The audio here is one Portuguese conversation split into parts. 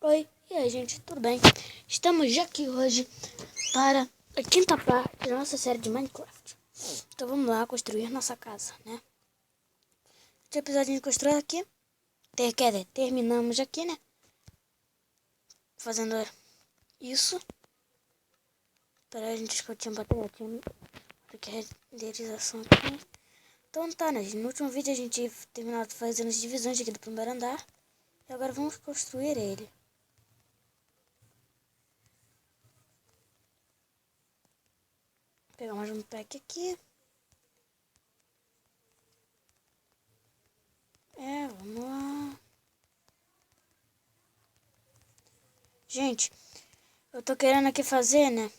Oi, e aí gente, tudo bem? Estamos aqui hoje para a quinta parte da nossa série de Minecraft. Então vamos lá construir nossa casa, né? Esse episódio de construir aqui, quer dizer, terminamos aqui, né? Fazendo isso. Para a gente discutir um bateria, tinha renderização aqui. Então tá, né? No último vídeo a gente terminou fazendo as divisões aqui do primeiro andar. E agora vamos construir ele. Vou pegar mais um pack aqui. Vamos lá. Gente, eu tô querendo aqui fazer, né?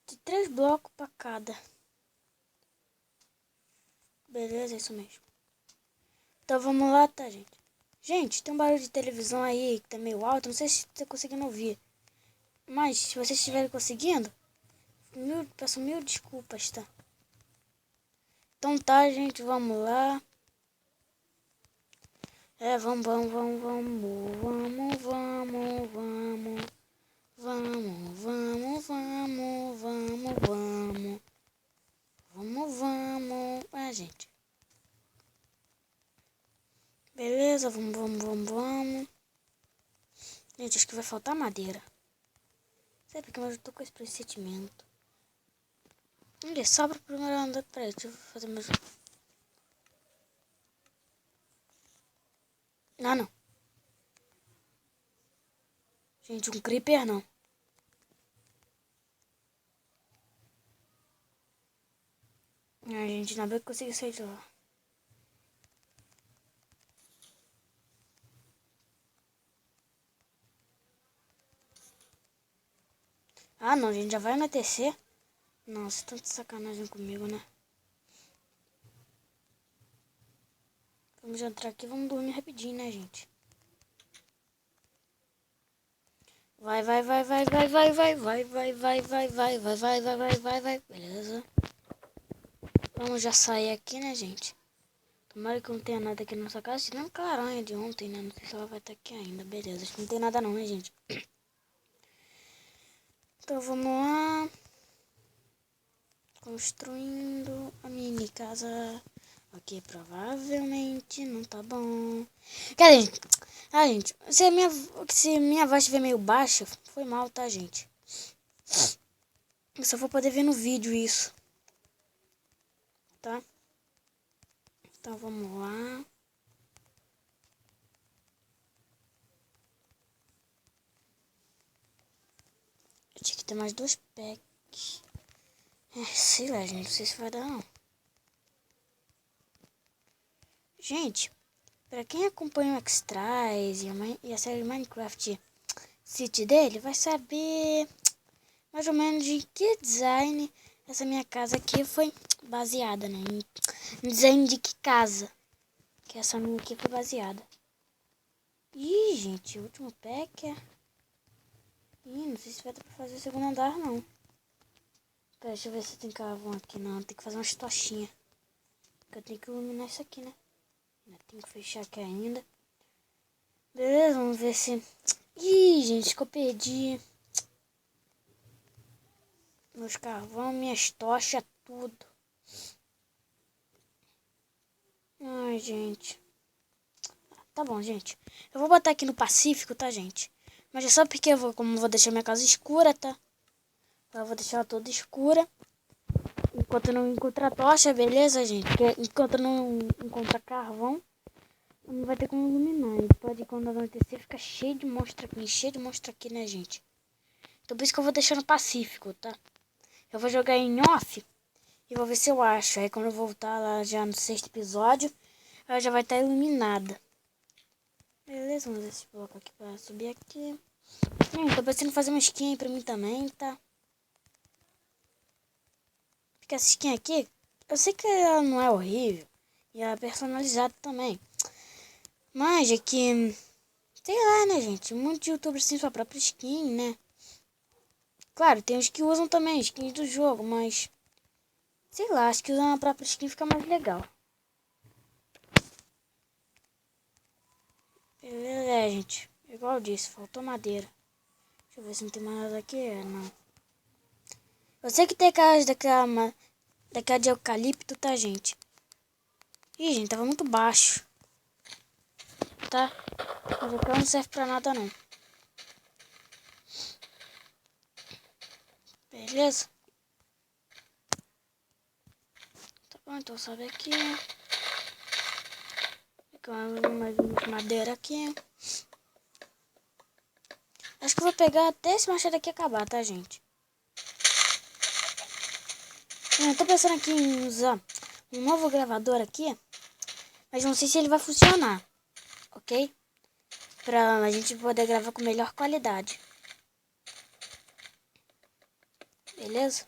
De 3 blocos pra cada. Beleza, é isso mesmo. Então vamos lá, tá, gente? Gente, tem um barulho de televisão aí que tá meio alto. Não sei se tá conseguindo ouvir. Mas, se vocês estiverem conseguindo, peço mil desculpas, tá? Então tá, gente, vamos lá. Vamos. Gente. Beleza, vamos. Gente, acho que vai faltar madeira. Sei porque eu tô com esse pressentimento. Olha, sobra o primeiro andar. Peraí, deixa eu fazer mais. Não. Gente, um creeper não. Ai, gente, ainda bem que eu consegui sair de lá. Ah, não, gente, já vai anoitecer. Nossa, tanta sacanagem comigo, né? Vamos entrar aqui, vamos dormir rapidinho, né, gente? Vai. Beleza. Vamos já sair aqui, né, gente? Tomara que não tenha nada aqui na nossa casa. Tirando a aranha de ontem, né? Não sei se ela vai estar aqui ainda. Beleza, acho que não tem nada não, né, gente? Então vamos lá. Construindo a mini casa. Ok, provavelmente não tá bom. Cara, gente, se minha voz estiver meio baixa, foi mal, tá, gente? Eu só vou poder ver no vídeo isso. Tá? Então vamos lá. Eu tinha que ter mais 2 packs. Sei lá, gente, não sei se vai dar não. Gente, pra quem acompanha o Xtras e a série Minecraft City dele, vai saber mais ou menos de que design essa minha casa aqui foi baseada, né? Em design de que casa que essa minha aqui foi baseada. Ih, gente, o último pack é... Ih, não sei se vai dar pra fazer o segundo andar, não. Pera, deixa eu ver se tem carvão aqui. Não, tem que fazer umas tochinhas. Porque eu tenho que iluminar isso aqui, né? Tenho que fechar aqui ainda. Beleza, vamos ver se... Ih, gente, que eu perdi. Meus carvão, minhas tochas, tudo. Ai, gente. Tá bom, gente. Eu vou botar aqui no Pacífico, tá, gente? Mas é só porque como eu vou deixar minha casa escura, tá? Eu vou deixar ela toda escura. Enquanto não encontrar tocha, beleza, gente? Porque enquanto não encontrar carvão, não vai ter como iluminar. E pode, quando anoitecer, ficar cheio de monstro aqui, né, gente? Então por isso que eu vou deixar no Pacífico, tá? Eu vou jogar em off e vou ver se eu acho. Aí quando eu voltar lá já no 6º episódio, ela já vai estar iluminada. Beleza, vamos usar esse bloco aqui pra subir aqui. Tô pensando em fazer uma skin aí pra mim também, tá? Porque essa skin aqui, eu sei que ela não é horrível. E ela é personalizada também. Mas é que, sei lá, né, gente? Muitos youtubers têm sua própria skin, né? Claro, tem os que usam também skins do jogo, mas... Sei lá, acho que usando a própria skin fica mais legal. gente. Igual eu disse, faltou madeira. Deixa eu ver se não tem mais nada aqui. Não. Eu sei que tem aquelas daquela de eucalipto, tá, gente? Ih, gente, tava muito baixo. Tá? Mas aqui não serve pra nada, não. Beleza? Tá bom, então sobe aqui. Mais madeira aqui. Acho que eu vou pegar até esse machado aqui acabar, tá, gente? Eu tô pensando aqui em usar um novo gravador aqui. Mas não sei se ele vai funcionar. Ok? Pra a gente poder gravar com melhor qualidade. Beleza?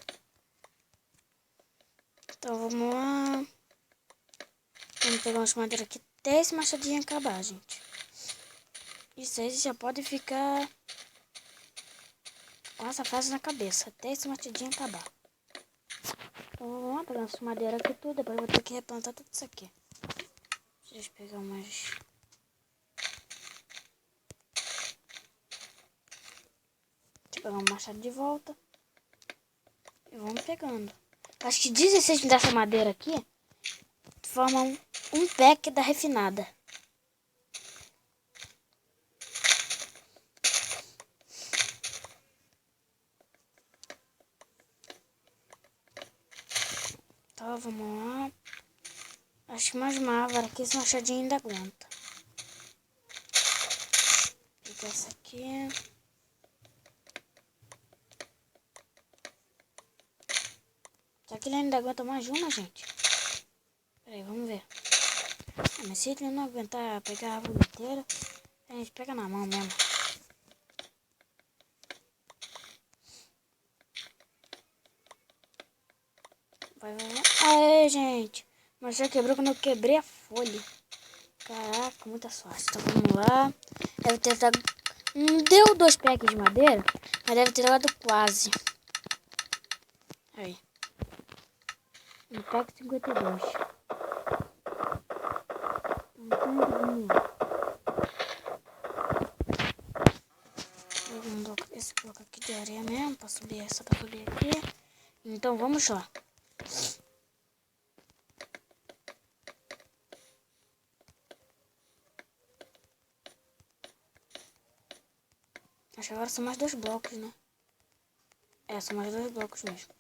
Então vamos lá. Vamos pegar umas madeiras aqui até esse machadinho acabar, gente. Isso aí já pode ficar com essa frase na cabeça. Até esse machadinho acabar. Então vamos lá, pegar essa madeira aqui tudo. Depois eu vou ter que replantar tudo isso aqui. Deixa eu pegar umas... Deixa eu pegar um machado de volta. E vamos pegando. Acho que 16 dessa madeira aqui formam um pack da refinada. Então vamos lá. Acho que mais uma árvore aqui, esse machadinho ainda aguenta. Vou pegar essa aqui. Será que ele ainda aguenta mais uma, gente? Peraí, vamos ver. Mas se ele não aguentar pegar a árvore inteira, a gente pega na mão mesmo. Vai. Aê, gente! Mas já quebrou quando eu quebrei a folha. Caraca, muita sorte. Então vamos lá. Deve ter dado... Não deu 2 packs de madeira, mas deve ter dado quase. Aí. Um pack 52. Vamos lá. Vamos colocar esse bloco aqui de areia mesmo, pra subir essa, pra subir aqui. Então vamos lá. Acho que agora são mais 2 blocos, né? É, são mais 2 blocos mesmo.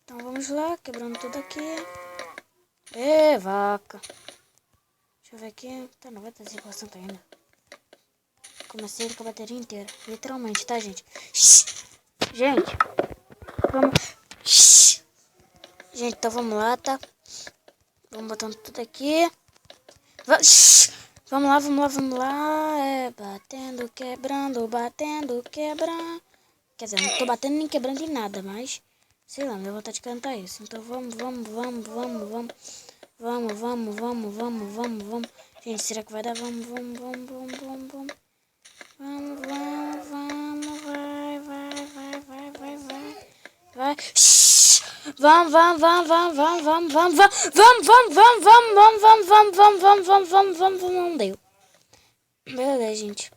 Então vamos lá, quebrando tudo aqui. Ê, vaca. Deixa eu ver aqui. Tá 95% ainda. Comecei com a bateria inteira. Literalmente, tá, gente? Shhh. Gente. Vamos. Shhh. Gente, então vamos lá, tá? Vamos botando tudo aqui. Shhh. Vamos lá, vamos lá, vamos lá. É, batendo, quebrando, batendo, quebrando. Quer dizer, não tô batendo nem quebrando em nada, mas... Sei lá, me deu vontade de cantar isso. Então vamos, vamos, vamos, vamos, vamos. Vamos, vamos, vamos, vamos, vamos, vamos. Gente, será que vai dar? Vamos, vamos, vamos, vamos, vamos, vamos. Vamos, vamos, vamos, vai, vai, vai, vai, vai, vai. Vai. Shhh. Vamos, vamos, vamos, vamos, vamos, vamos, vamos, vamos, vamos, vamos, vamos, vamos, vamos, vamos, vamos, vamos, vamos, vamos, vamos, não deu. Beleza, gente.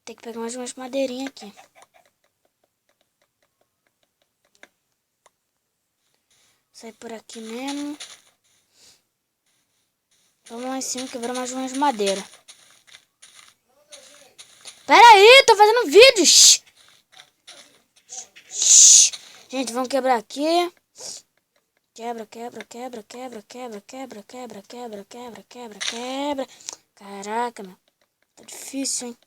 Tem que pegar mais umas madeirinhas aqui. Sai por aqui mesmo. Vamos lá em cima quebrar mais umas madeiras. Pera aí, tô fazendo vídeo. Shhh. Shhh. Gente, vamos quebrar aqui. Quebra, quebra, quebra, quebra, quebra, quebra, quebra, quebra, quebra, quebra, quebra. Caraca, meu. Tá difícil, hein?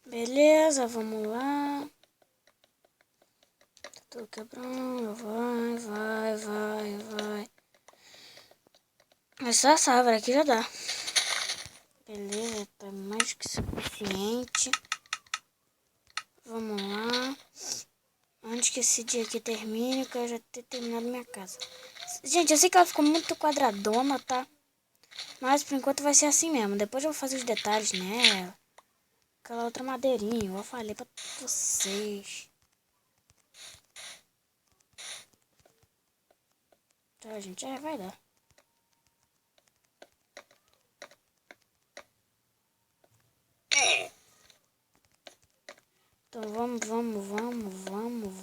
Beleza, vamos lá. Tô quebrando. Vai, vai, vai, vai. Mas só essa árvore aqui já dá. Beleza, tá mais que suficiente. Vamos lá. Antes que esse dia aqui termine, que eu já ter terminado minha casa. Gente, eu sei que ela ficou muito quadradona, tá? Mas por enquanto vai ser assim mesmo. Depois eu vou fazer os detalhes nela. Aquela outra madeirinha, eu falei pra vocês. Tá, gente, vai dar.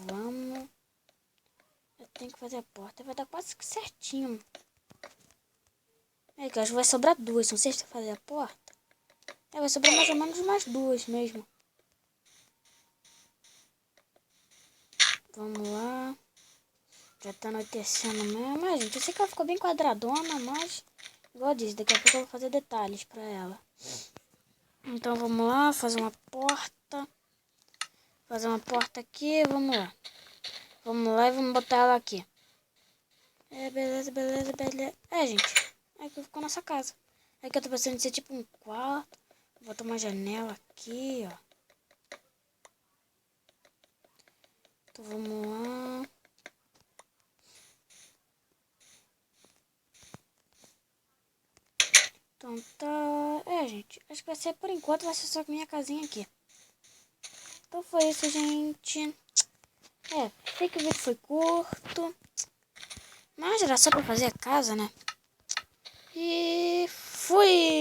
Vamos. Eu tenho que fazer a porta. Vai dar quase que certinho. É, que acho que vai sobrar duas. Não sei se eu fazer a porta. É, vai sobrar mais ou menos umas duas mesmo. Vamos lá. Já tá anoitecendo mesmo. Mas, gente, eu sei que ela ficou bem quadradona, mas... Igual eu disse, daqui a pouco eu vou fazer detalhes pra ela. Então, vamos lá. Fazer uma porta. Fazer uma porta aqui. Vamos lá. Vamos lá e vamos botar ela aqui. É, beleza. É, gente. É que ficou nossa casa. É que eu tô pensando em ser tipo um quarto. Vou botar uma janela aqui, ó. Então, vamos lá. Então tá... É, gente. Acho que vai ser, por enquanto, vai ser só minha casinha aqui. Então foi isso, gente. É, sei que o vídeo foi curto. Mas era só pra fazer a casa, né? E fui!